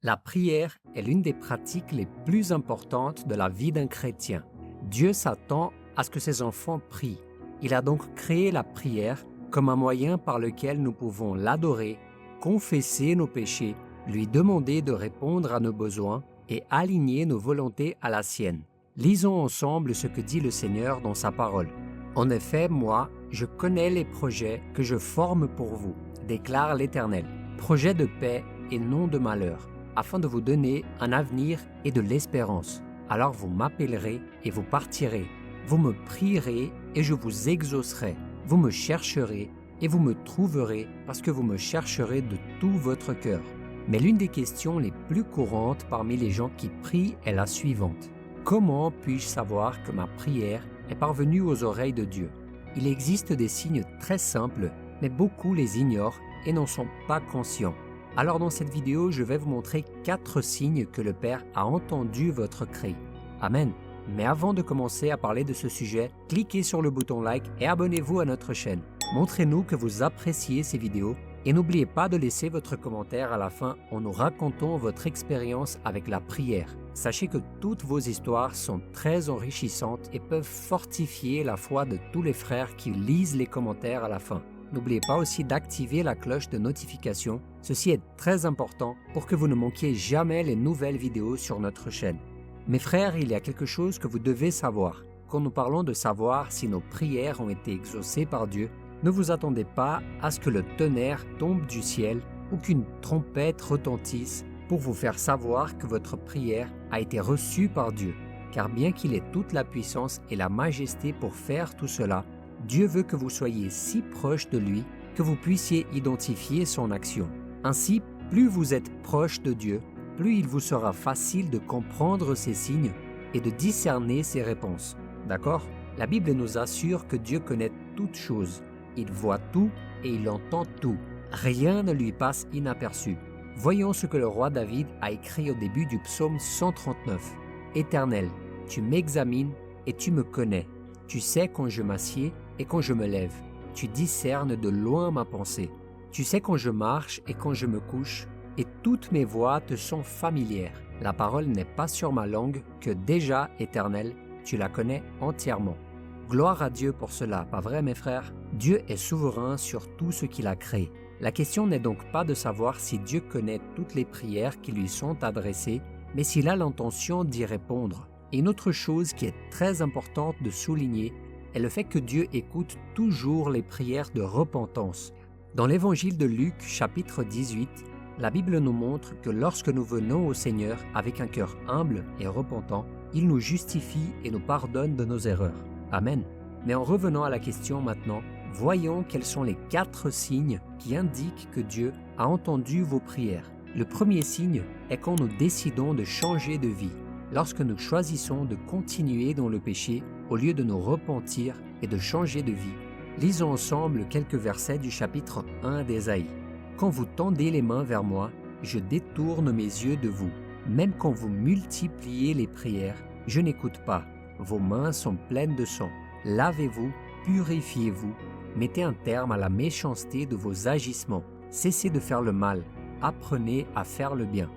La prière est l'une des pratiques les plus importantes de la vie d'un chrétien. Dieu s'attend à ce que ses enfants prient. Il a donc créé la prière comme un moyen par lequel nous pouvons l'adorer, confesser nos péchés, lui demander de répondre à nos besoins et aligner nos volontés à la sienne. Lisons ensemble ce que dit le Seigneur dans sa parole. En effet, moi, je connais les projets que je forme pour vous, déclare l'Éternel, projets de paix et non de malheur, afin de vous donner un avenir et de l'espérance. Alors vous m'appellerez et vous partirez. Vous me prierez et je vous exaucerai. Vous me chercherez et vous me trouverez parce que vous me chercherez de tout votre cœur. Mais l'une des questions les plus courantes parmi les gens qui prient est la suivante. Comment puis-je savoir que ma prière est parvenue aux oreilles de Dieu? Il existe des signes très simples, mais beaucoup les ignorent et n'en sont pas conscients. Alors dans cette vidéo, je vais vous montrer 4 signes que le Père a entendu votre cri. Amen. Mais avant de commencer à parler de ce sujet, cliquez sur le bouton like et abonnez-vous à notre chaîne. Montrez-nous que vous appréciez ces vidéos et n'oubliez pas de laisser votre commentaire à la fin en nous racontant votre expérience avec la prière. Sachez que toutes vos histoires sont très enrichissantes et peuvent fortifier la foi de tous les frères qui lisent les commentaires à la fin. N'oubliez pas aussi d'activer la cloche de notification. Ceci est très important pour que vous ne manquiez jamais les nouvelles vidéos sur notre chaîne. Mes frères, il y a quelque chose que vous devez savoir. Quand nous parlons de savoir si nos prières ont été exaucées par Dieu, ne vous attendez pas à ce que le tonnerre tombe du ciel ou qu'une trompette retentisse pour vous faire savoir que votre prière a été reçue par Dieu. Car bien qu'il ait toute la puissance et la majesté pour faire tout cela, Dieu veut que vous soyez si proche de lui que vous puissiez identifier son action. Ainsi, plus vous êtes proche de Dieu, plus il vous sera facile de comprendre ses signes et de discerner ses réponses. D'accord? La Bible nous assure que Dieu connaît toutes choses. Il voit tout et il entend tout. Rien ne lui passe inaperçu. Voyons ce que le roi David a écrit au début du psaume 139. Éternel, tu m'examines et tu me connais. Tu sais quand je m'assieds et quand je me lève. Tu discernes de loin ma pensée. Tu sais quand je marche et quand je me couche, et toutes mes voies te sont familières. La parole n'est pas sur ma langue que déjà, Éternel, tu la connais entièrement. Gloire à Dieu pour cela, pas vrai mes frères? Dieu est souverain sur tout ce qu'il a créé. La question n'est donc pas de savoir si Dieu connaît toutes les prières qui lui sont adressées, mais s'il a l'intention d'y répondre. Et une autre chose qui est très importante de souligner est le fait que Dieu écoute toujours les prières de repentance. Dans l'évangile de Luc, chapitre 18, la Bible nous montre que lorsque nous venons au Seigneur avec un cœur humble et repentant, il nous justifie et nous pardonne de nos erreurs. Amen. Mais en revenant à la question maintenant, voyons quels sont les 4 signes qui indiquent que Dieu a entendu vos prières. Le premier signe est quand nous décidons de changer de vie, lorsque nous choisissons de continuer dans le péché au lieu de nous repentir et de changer de vie. Lisons ensemble quelques versets du chapitre 1 d'Ésaïe. Quand vous tendez les mains vers moi, je détourne mes yeux de vous. Même quand vous multipliez les prières, je n'écoute pas. Vos mains sont pleines de sang. Lavez-vous, purifiez-vous. Mettez un terme à la méchanceté de vos agissements. Cessez de faire le mal. Apprenez à faire le bien.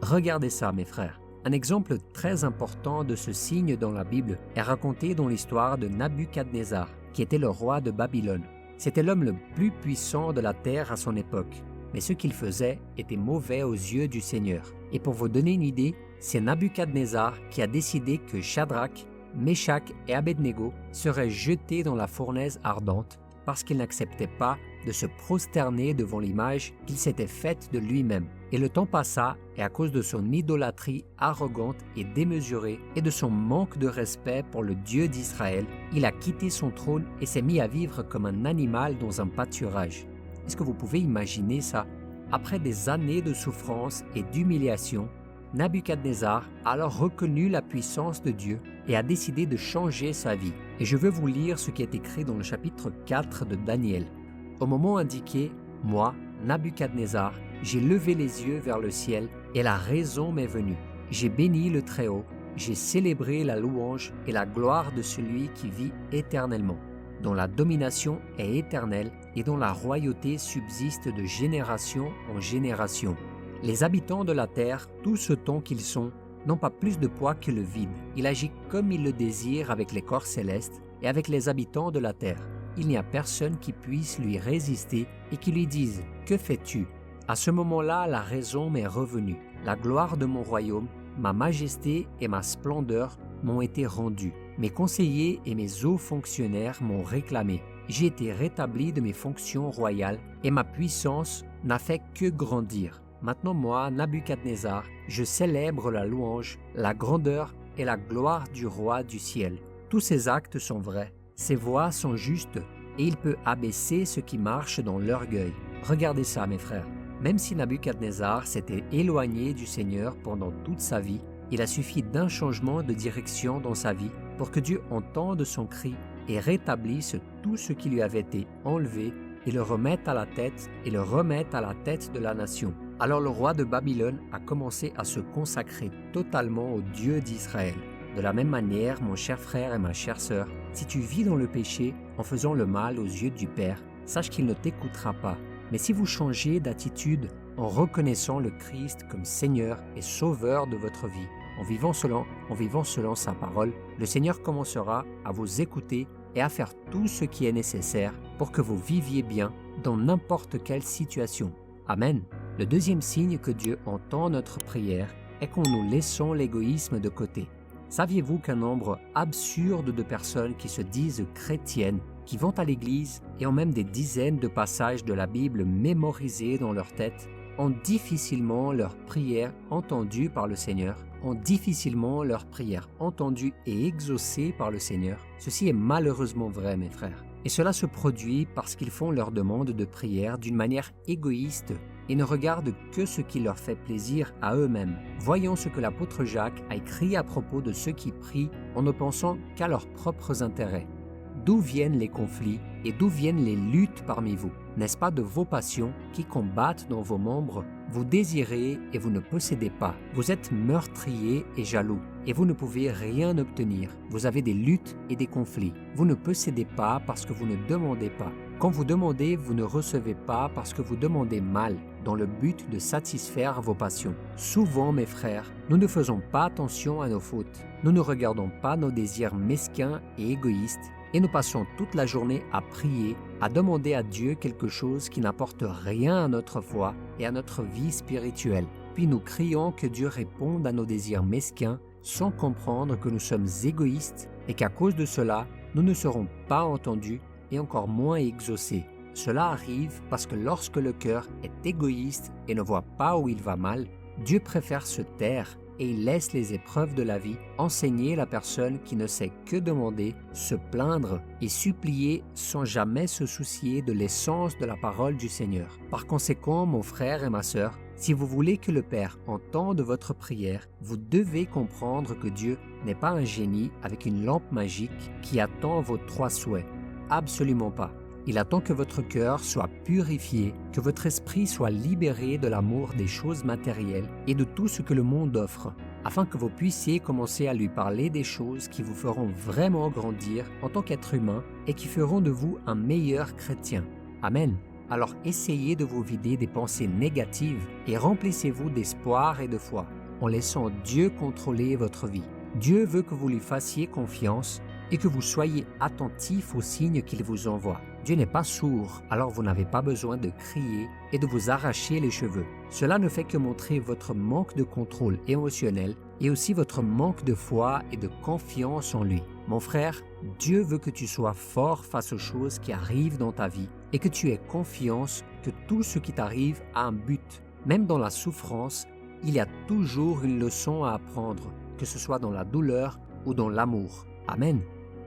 Regardez ça, mes frères. Un exemple très important de ce signe dans la Bible est raconté dans l'histoire de Nabuchadnezzar, qui était le roi de Babylone. C'était l'homme le plus puissant de la terre à son époque, mais ce qu'il faisait était mauvais aux yeux du Seigneur. Et pour vous donner une idée, c'est Nabuchadnezzar qui a décidé que Shadrach, Meshach et Abednego seraient jetés dans la fournaise ardente parce qu'il n'acceptait pas de se prosterner devant l'image qu'il s'était faite de lui-même. Et le temps passa, et à cause de son idolâtrie arrogante et démesurée et de son manque de respect pour le Dieu d'Israël, il a quitté son trône et s'est mis à vivre comme un animal dans un pâturage. Est-ce que vous pouvez imaginer ça? Après des années de souffrance et d'humiliation, Nabuchadnezzar a alors reconnu la puissance de Dieu et a décidé de changer sa vie. Et je veux vous lire ce qui est écrit dans le chapitre 4 de Daniel. Au moment indiqué, moi, Nabuchadnezzar, j'ai levé les yeux vers le ciel et la raison m'est venue. J'ai béni le Très-Haut, j'ai célébré la louange et la gloire de celui qui vit éternellement, dont la domination est éternelle et dont la royauté subsiste de génération en génération. Les habitants de la terre, tous autant qu'ils sont, n'ont pas plus de poids que le vide. Il agit comme il le désire avec les corps célestes et avec les habitants de la terre. Il n'y a personne qui puisse lui résister et qui lui dise « Que fais-tu » À ce moment-là, la raison m'est revenue. La gloire de mon royaume, ma majesté et ma splendeur m'ont été rendues. Mes conseillers et mes hauts fonctionnaires m'ont réclamé. J'ai été rétabli de mes fonctions royales et ma puissance n'a fait que grandir. Maintenant moi, Nabuchodonosor, je célèbre la louange, la grandeur et la gloire du roi du ciel. Tous ses actes sont vrais, ses voies sont justes et il peut abaisser ceux qui marchent dans l'orgueil. Regardez ça mes frères. Même si Nabuchodonosor s'était éloigné du Seigneur pendant toute sa vie, il a suffi d'un changement de direction dans sa vie pour que Dieu entende son cri et rétablisse tout ce qui lui avait été enlevé et le remette à la tête de la nation. Alors le roi de Babylone a commencé à se consacrer totalement au Dieu d'Israël. De la même manière, mon cher frère et ma chère sœur, si tu vis dans le péché en faisant le mal aux yeux du Père, sache qu'il ne t'écoutera pas. Mais si vous changez d'attitude en reconnaissant le Christ comme Seigneur et Sauveur de votre vie, en vivant selon sa parole, le Seigneur commencera à vous écouter et à faire tout ce qui est nécessaire pour que vous viviez bien dans n'importe quelle situation. Amen. Le deuxième signe que Dieu entend notre prière est quand nous laissons l'égoïsme de côté. Saviez-vous qu'un nombre absurde de personnes qui se disent chrétiennes, qui vont à l'église et ont même des dizaines de passages de la Bible mémorisés dans leur tête, ont difficilement leur prière entendue par le Seigneur, ont difficilement leur prière entendue et exaucée par le Seigneur. Ceci est malheureusement vrai, mes frères. Et cela se produit parce qu'ils font leur demande de prière d'une manière égoïste et ne regardent que ce qui leur fait plaisir à eux-mêmes. Voyons ce que l'apôtre Jacques a écrit à propos de ceux qui prient en ne pensant qu'à leurs propres intérêts. D'où viennent les conflits et d'où viennent les luttes parmi vous? N'est-ce pas de vos passions qui combattent dans vos membres? Vous désirez et vous ne possédez pas. Vous êtes meurtriers et jaloux et vous ne pouvez rien obtenir. Vous avez des luttes et des conflits. Vous ne possédez pas parce que vous ne demandez pas. Quand vous demandez, vous ne recevez pas parce que vous demandez mal, dans le but de satisfaire vos passions. Souvent, mes frères, nous ne faisons pas attention à nos fautes. Nous ne regardons pas nos désirs mesquins et égoïstes et nous passons toute la journée à prier, à demander à Dieu quelque chose qui n'apporte rien à notre foi et à notre vie spirituelle. Puis nous crions que Dieu réponde à nos désirs mesquins sans comprendre que nous sommes égoïstes et qu'à cause de cela, nous ne serons pas entendus et encore moins exaucés. Cela arrive parce que lorsque le cœur est égoïste et ne voit pas où il va mal, Dieu préfère se taire et il laisse les épreuves de la vie enseigner la personne qui ne sait que demander, se plaindre et supplier sans jamais se soucier de l'essence de la parole du Seigneur. Par conséquent, mon frère et ma sœur, si vous voulez que le Père entende votre prière, vous devez comprendre que Dieu n'est pas un génie avec une lampe magique qui attend vos 3 souhaits. Absolument pas. Il attend que votre cœur soit purifié, que votre esprit soit libéré de l'amour des choses matérielles et de tout ce que le monde offre, afin que vous puissiez commencer à lui parler des choses qui vous feront vraiment grandir en tant qu'être humain et qui feront de vous un meilleur chrétien. Amen. Alors essayez de vous vider des pensées négatives et remplissez-vous d'espoir et de foi, en laissant Dieu contrôler votre vie. Dieu veut que vous lui fassiez confiance et que vous soyez attentifs aux signes qu'il vous envoie. Dieu n'est pas sourd, alors vous n'avez pas besoin de crier et de vous arracher les cheveux. Cela ne fait que montrer votre manque de contrôle émotionnel et aussi votre manque de foi et de confiance en lui. Mon frère, Dieu veut que tu sois fort face aux choses qui arrivent dans ta vie et que tu aies confiance que tout ce qui t'arrive a un but. Même dans la souffrance, il y a toujours une leçon à apprendre, que ce soit dans la douleur ou dans l'amour. Amen.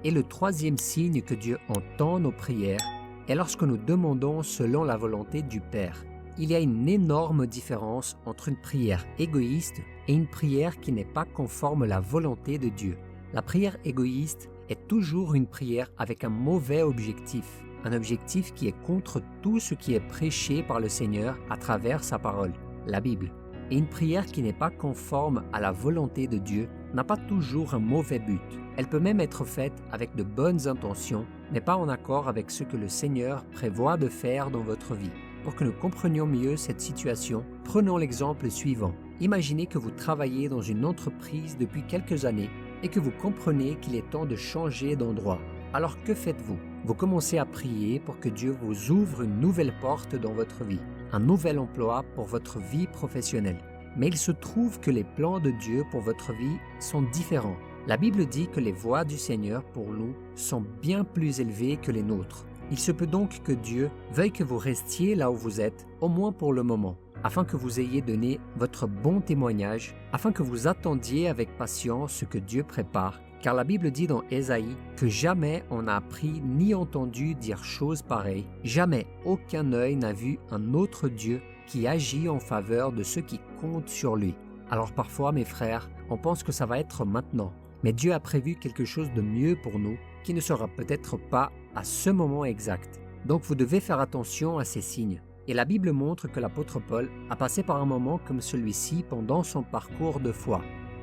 Et le troisième signe que Dieu entend nos prières est lorsque nous demandons selon la volonté du Père. Il y a une énorme différence entre une prière égoïste et une prière qui n'est pas conforme à la volonté de Dieu. La prière égoïste est toujours une prière avec un mauvais objectif, un objectif qui est contre tout ce qui est prêché par le Seigneur à travers sa parole, la Bible. Et une prière qui n'est pas conforme à la volonté de Dieu n'a pas toujours un mauvais but. Elle peut même être faite avec de bonnes intentions, mais pas en accord avec ce que le Seigneur prévoit de faire dans votre vie. Pour que nous comprenions mieux cette situation, prenons l'exemple suivant. Imaginez que vous travaillez dans une entreprise depuis quelques années et que vous comprenez qu'il est temps de changer d'endroit. Alors que faites-vous? Vous commencez à prier pour que Dieu vous ouvre une nouvelle porte dans votre vie, un nouvel emploi pour votre vie professionnelle. Mais il se trouve que les plans de Dieu pour votre vie sont différents. La Bible dit que les voies du Seigneur pour nous sont bien plus élevées que les nôtres. Il se peut donc que Dieu veuille que vous restiez là où vous êtes, au moins pour le moment, afin que vous ayez donné votre bon témoignage, afin que vous attendiez avec patience ce que Dieu prépare. Car la Bible dit dans Ésaïe que jamais on n'a appris ni entendu dire chose pareille, jamais aucun œil n'a vu un autre Dieu qui agit en faveur de ceux qui comptent sur lui. Alors parfois, mes frères, on pense que ça va être maintenant, mais Dieu a prévu quelque chose de mieux pour nous qui ne sera peut-être pas à ce moment exact. Donc vous devez faire attention à ces signes. Et la Bible montre que l'apôtre Paul a passé par un moment comme celui-ci pendant son parcours de foi.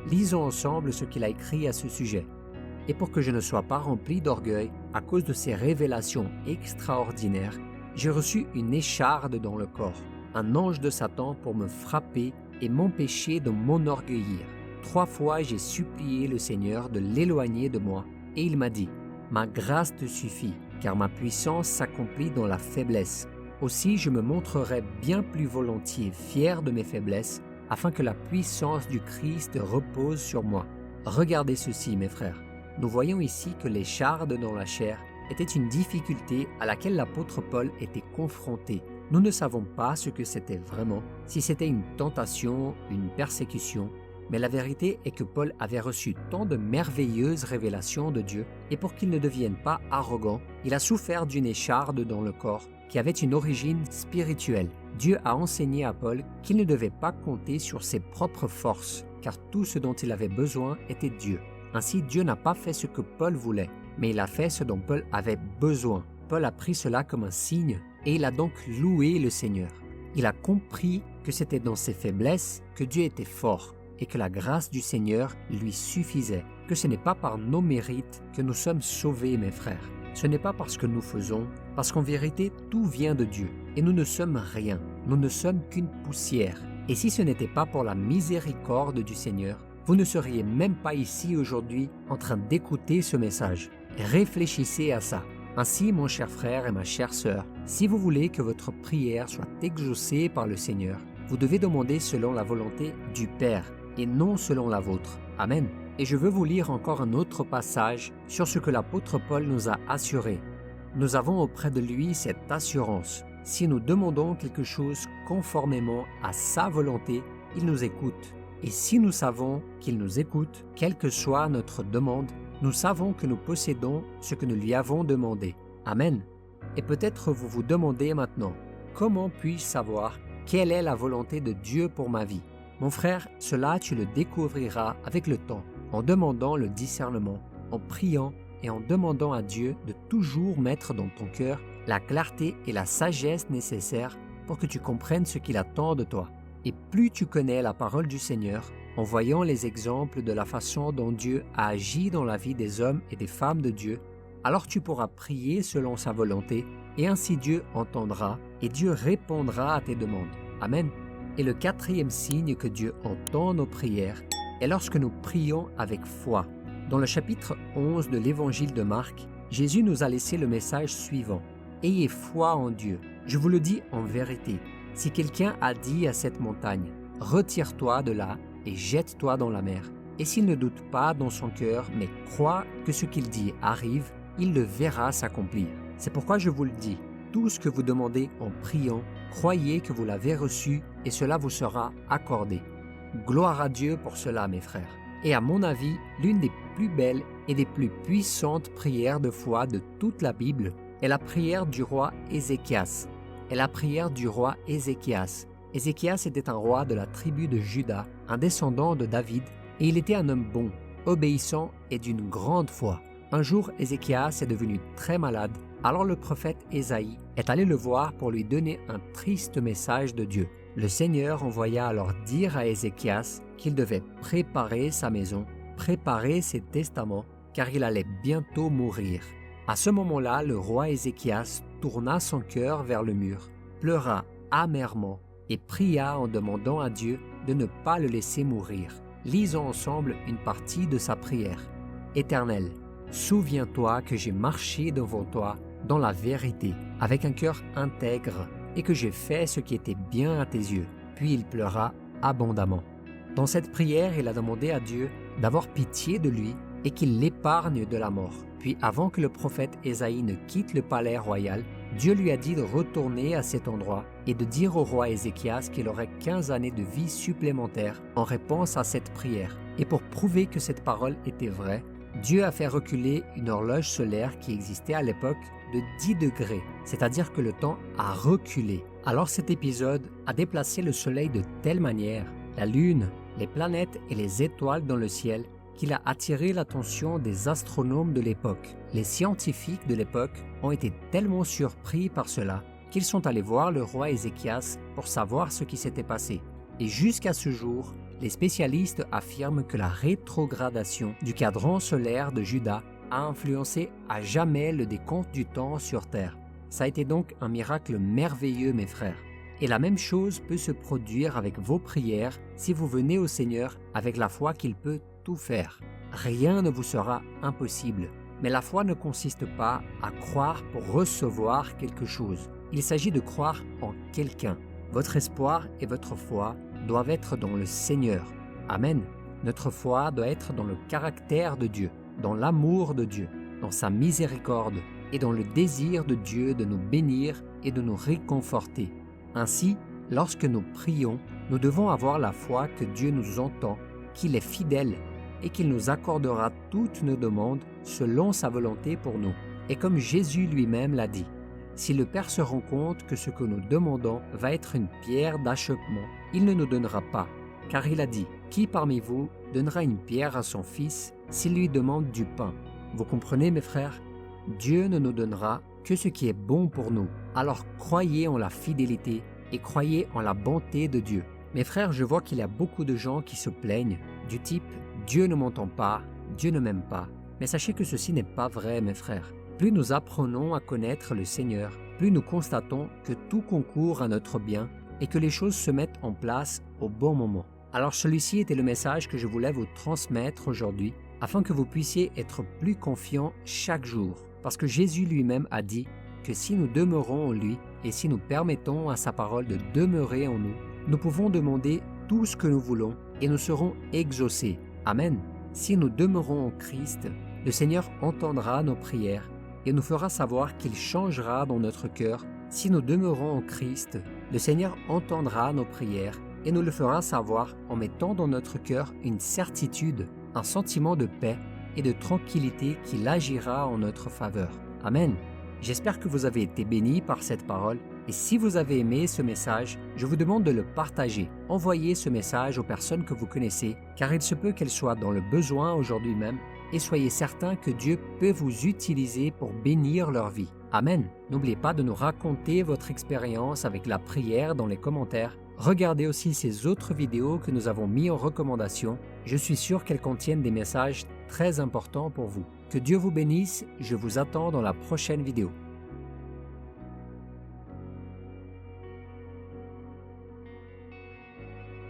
Lisons ensemble ce qu'il a écrit à ce sujet. Et pour que je ne sois pas rempli d'orgueil à cause de ces révélations extraordinaires, j'ai reçu une écharde dans le corps, un ange de Satan pour me frapper et m'empêcher de m'enorgueillir. 3 fois j'ai supplié le Seigneur de l'éloigner de moi, et il m'a dit « Ma grâce te suffit, car ma puissance s'accomplit dans la faiblesse. Aussi je me montrerai bien plus volontiers fier de mes faiblesses, afin que la puissance du Christ repose sur moi. » Regardez ceci, mes frères. Nous voyons ici que l'écharde dans la chair était une difficulté à laquelle l'apôtre Paul était confronté. Nous ne savons pas ce que c'était vraiment, si c'était une tentation, une persécution, mais la vérité est que Paul avait reçu tant de merveilleuses révélations de Dieu, et pour qu'il ne devienne pas arrogant, il a souffert d'une écharde dans le corps qui avait une origine spirituelle. Dieu a enseigné à Paul qu'il ne devait pas compter sur ses propres forces, car tout ce dont il avait besoin était Dieu. Ainsi, Dieu n'a pas fait ce que Paul voulait, mais il a fait ce dont Paul avait besoin. Paul a pris cela comme un signe, et il a donc loué le Seigneur. Il a compris que c'était dans ses faiblesses que Dieu était fort, et que la grâce du Seigneur lui suffisait, que ce n'est pas par nos mérites que nous sommes sauvés, mes frères. Ce n'est pas parce que nous faisons, parce qu'en vérité, tout vient de Dieu, et nous ne sommes rien, nous ne sommes qu'une poussière. Et si ce n'était pas pour la miséricorde du Seigneur, vous ne seriez même pas ici aujourd'hui en train d'écouter ce message. Réfléchissez à ça. Ainsi, mon cher frère et ma chère sœur, si vous voulez que votre prière soit exaucée par le Seigneur, vous devez demander selon la volonté du Père et non selon la vôtre. Amen. Et je veux vous lire encore un autre passage sur ce que l'apôtre Paul nous a assuré. Nous avons auprès de lui cette assurance. Si nous demandons quelque chose conformément à sa volonté, il nous écoute. Et si nous savons qu'il nous écoute, quelle que soit notre demande, nous savons que nous possédons ce que nous lui avons demandé. Amen. Et peut-être vous vous demandez maintenant, comment puis-je savoir quelle est la volonté de Dieu pour ma vie? Mon frère, cela tu le découvriras avec le temps, en demandant le discernement, en priant et en demandant à Dieu de toujours mettre dans ton cœur la clarté et la sagesse nécessaires pour que tu comprennes ce qu'il attend de toi. Et plus tu connais la parole du Seigneur, en voyant les exemples de la façon dont Dieu a agi dans la vie des hommes et des femmes de Dieu, alors tu pourras prier selon sa volonté, et ainsi Dieu entendra, et Dieu répondra à tes demandes. Amen. Et le 4e signe que Dieu entend nos prières est lorsque nous prions avec foi. Dans le chapitre 11 de l'évangile de Marc, Jésus nous a laissé le message suivant. « Ayez foi en Dieu. Je vous le dis en vérité. Si quelqu'un a dit à cette montagne, « Retire-toi de là et jette-toi dans la mer. » Et s'il ne doute pas dans son cœur, mais croit que ce qu'il dit arrive, il le verra s'accomplir. C'est pourquoi je vous le dis, tout ce que vous demandez en priant, croyez que vous l'avez reçu et cela vous sera accordé. Gloire à Dieu pour cela, mes frères. Et à mon avis, l'une des plus belles et des plus puissantes prières de foi de toute la Bible est la prière du roi Ézéchias. Ézéchias était un roi de la tribu de Juda, un descendant de David, et il était un homme bon, obéissant et d'une grande foi. Un jour, Ézéchias est devenu très malade, alors le prophète Ésaïe est allé le voir pour lui donner un triste message de Dieu. Le Seigneur envoya alors dire à Ézéchias qu'il devait préparer sa maison, préparer ses testaments, car il allait bientôt mourir. À ce moment-là, le roi Ézéchias tourna son cœur vers le mur, pleura amèrement et pria en demandant à Dieu de ne pas le laisser mourir. Lisons ensemble une partie de sa prière. « Éternel, souviens-toi que j'ai marché devant toi dans la vérité, avec un cœur intègre, et que j'ai fait ce qui était bien à tes yeux. » Puis il pleura abondamment. Dans cette prière, il a demandé à Dieu d'avoir pitié de lui et qu'il l'épargne de la mort. Puis avant que le prophète Ésaïe ne quitte le palais royal, Dieu lui a dit de retourner à cet endroit et de dire au roi Ézéchias qu'il aurait 15 années de vie supplémentaires en réponse à cette prière. Et pour prouver que cette parole était vraie, Dieu a fait reculer une horloge solaire qui existait à l'époque de 10 degrés, c'est-à-dire que le temps a reculé. Alors cet épisode a déplacé le soleil de telle manière, la lune, les planètes et les étoiles dans le ciel, qu'il a attiré l'attention des astronomes de l'époque. Les scientifiques de l'époque ont été tellement surpris par cela qu'ils sont allés voir le roi Ézéchias pour savoir ce qui s'était passé. Et jusqu'à ce jour, les spécialistes affirment que la rétrogradation du cadran solaire de Juda a influencé à jamais le décompte du temps sur Terre. Ça a été donc un miracle merveilleux, mes frères. Et la même chose peut se produire avec vos prières si vous venez au Seigneur avec la foi qu'il peut tout faire. Rien ne vous sera impossible. Mais la foi ne consiste pas à croire pour recevoir quelque chose. Il s'agit de croire en quelqu'un. Votre espoir et votre foi doivent être dans le Seigneur. Amen. Notre foi doit être dans le caractère de Dieu, dans l'amour de Dieu, dans sa miséricorde et dans le désir de Dieu de nous bénir et de nous réconforter. Ainsi, lorsque nous prions, nous devons avoir la foi que Dieu nous entend, qu'il est fidèle et qu'il nous accordera toutes nos demandes selon sa volonté pour nous. Et comme Jésus lui-même l'a dit, si le Père se rend compte que ce que nous demandons va être une pierre d'achoppement, il ne nous donnera pas, car il a dit, « Qui parmi vous donnera une pierre à son fils s'il lui demande du pain ?» Vous comprenez, mes frères? Dieu ne nous donnera que ce qui est bon pour nous. Alors croyez en la fidélité et croyez en la bonté de Dieu. Mes frères, je vois qu'il y a beaucoup de gens qui se plaignent du type « Dieu ne m'entend pas, Dieu ne m'aime pas ». Mais sachez que ceci n'est pas vrai, mes frères. Plus nous apprenons à connaître le Seigneur, plus nous constatons que tout concourt à notre bien et que les choses se mettent en place au bon moment. Alors celui-ci était le message que je voulais vous transmettre aujourd'hui afin que vous puissiez être plus confiants chaque jour. Parce que Jésus lui-même a dit que si nous demeurons en lui et si nous permettons à sa parole de demeurer en nous, nous pouvons demander tout ce que nous voulons et nous serons exaucés. Amen. Si nous demeurons en Christ, le Seigneur entendra nos prières et nous fera savoir qu'il changera dans notre cœur. Si nous demeurons en Christ, le Seigneur entendra nos prières et nous le fera savoir en mettant dans notre cœur une certitude, un sentiment de paix et de tranquillité qu'il agira en notre faveur. Amen. J'espère que vous avez été bénis par cette parole et si vous avez aimé ce message, je vous demande de le partager. Envoyez ce message aux personnes que vous connaissez car il se peut qu'elles soient dans le besoin aujourd'hui même et soyez certains que Dieu peut vous utiliser pour bénir leur vie. Amen. N'oubliez pas de nous raconter votre expérience avec la prière dans les commentaires. Regardez aussi ces autres vidéos que nous avons mis en recommandation. Je suis sûr qu'elles contiennent des messages très importants pour vous. Que Dieu vous bénisse, je vous attends dans la prochaine vidéo.